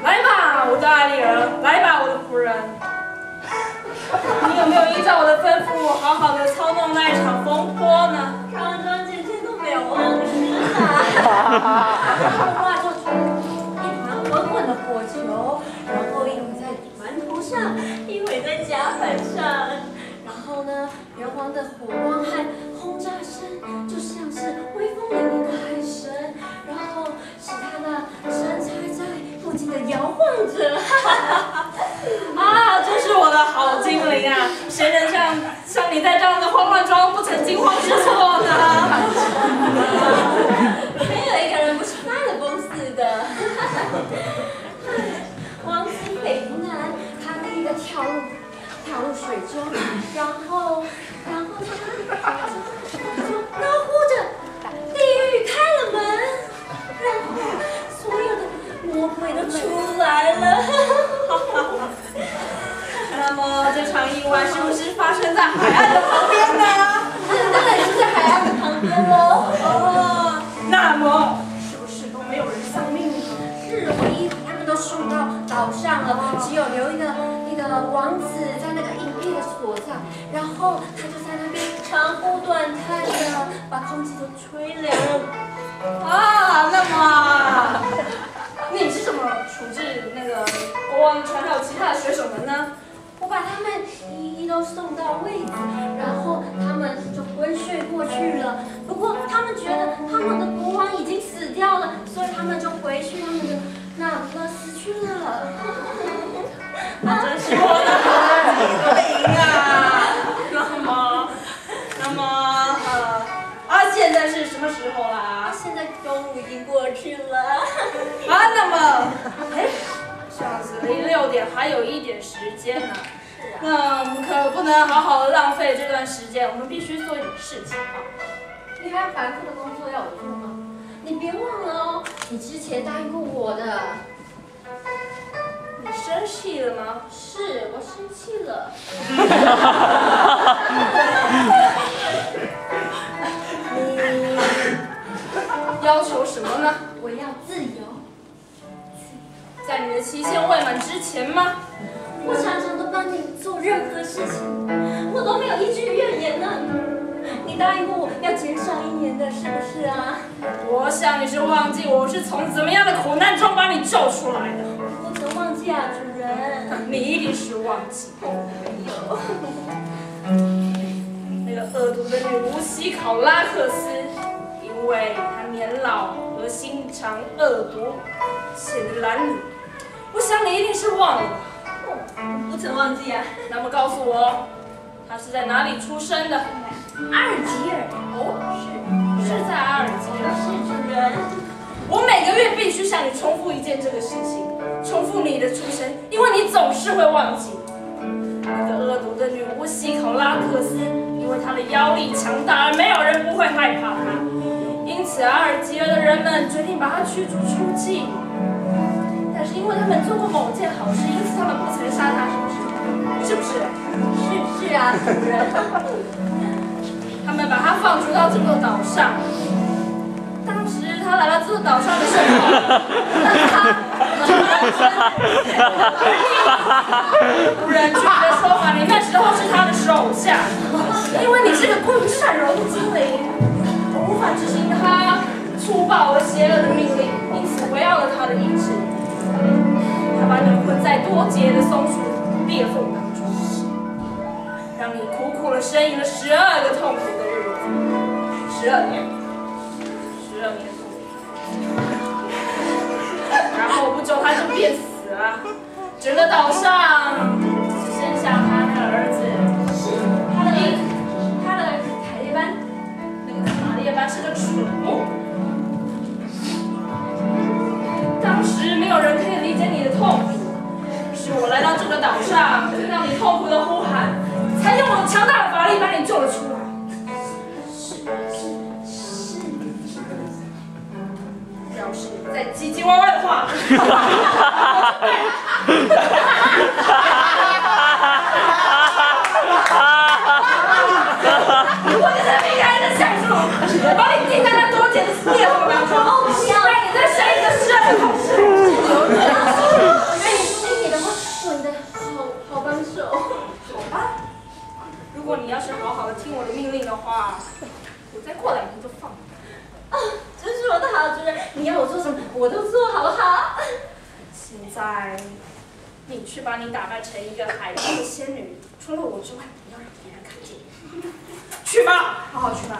来吧，我的爱丽儿，来吧，我的夫人。你有没有依照我的吩咐，好好的操弄那一场风波呢？庄庄姐姐都没有忘记啦。哇，就一团滚滚的火球，然后一会在馒头上，一会在甲板上，然后呢，圆黄的火光和轰炸声，就像是威风凛凛的海神，然后使他的身材在不停的摇晃着。啊，真是我的好精灵啊！谁能像你在这样的慌乱中不曾惊慌失措呢？没有一个人不是发了疯似的。王子北不南，他第一个跳入水中，然后他就高呼着地狱开了门，然后所有的魔鬼都出来了。那么这场意外是不是发生在海岸的旁边呢？当然是在海岸的旁边喽。哦，那么是不是都没有人丧命呢？是，唯一他们都送到岛上了，只有留一个王子在那个隐蔽的所在，然后他就在那边长呼短叹的，把空气都吹凉了。啊，那么你是怎么处置那个国王船还有其他的水手们呢？我把他们一一都送到位子，然后他们就昏睡过去了。不过他们觉得他们的国王已经死掉了，所以他们就回去他们的那不勒斯去了。真是我的好精灵啊！那么现在是什么时候啦？现在中午已经过去了。那么，这样子离6点还有一点时间呢。那我们可不能好好的浪费这段时间，我们必须做一点事情啊。你还有繁复的工作要我做吗？你别忘了哦，你之前答应过我的。你生气了吗？是，我生气了。你要求什么呢？我要自由。在你的期限未满之前吗？我常常都帮你做任何事情，我都没有一句怨言呢。你答应过我要减少1年的，是不是啊？我想你是忘记我是从怎么样的苦难中把你救出来的。不曾忘记啊，主人。你一定是忘记。没有。那个恶毒的女巫西考拉克斯，因为她年老而心肠恶毒，显得懒惰。我想你一定是忘了。不曾忘记啊。那么告诉我，她是在哪里出生的？阿尔及尔。哦，是在阿尔及尔。是主人。我每个月必须向你重复一件这个事情，重复你的出生，因为你总是会忘记。那个恶毒的女巫西考拉克斯，因为她的妖力强大，而没有人不会害怕她，因此阿尔及尔的人们决定把她驱逐出境。但是因为他们做过某件好事，因此他们不曾杀她，是不是？是啊，主人。他们把她放逐到这座岛上。当时他来到这座岛上的时候，无人据的说法，你那时候是他的手下，因为你是个过于善柔的精灵，我无法执行他粗暴而邪恶的命令，因此围绕了他的意志。他把你困在多节的松树裂缝当中，让你苦苦的呻吟了12个痛苦的日子，12年。然后不久他就变死了，整个岛上只剩下他那个儿子，是他的儿子卡列班，那个卡列班是个蠢物。当时没有人可以理解你的痛苦，是我来到这个岛上，听到你痛苦的呼喊，才用我强大的法力把你救了出来。要是你再唧唧歪歪的话，我就是离开的橡树，把你钉在那多节的裂缝当中，让你在做什么我都做，好不好？现在，你去把你打扮成一个海中的仙女，除了我之外，不要让别人看见。去吧，好好去吧。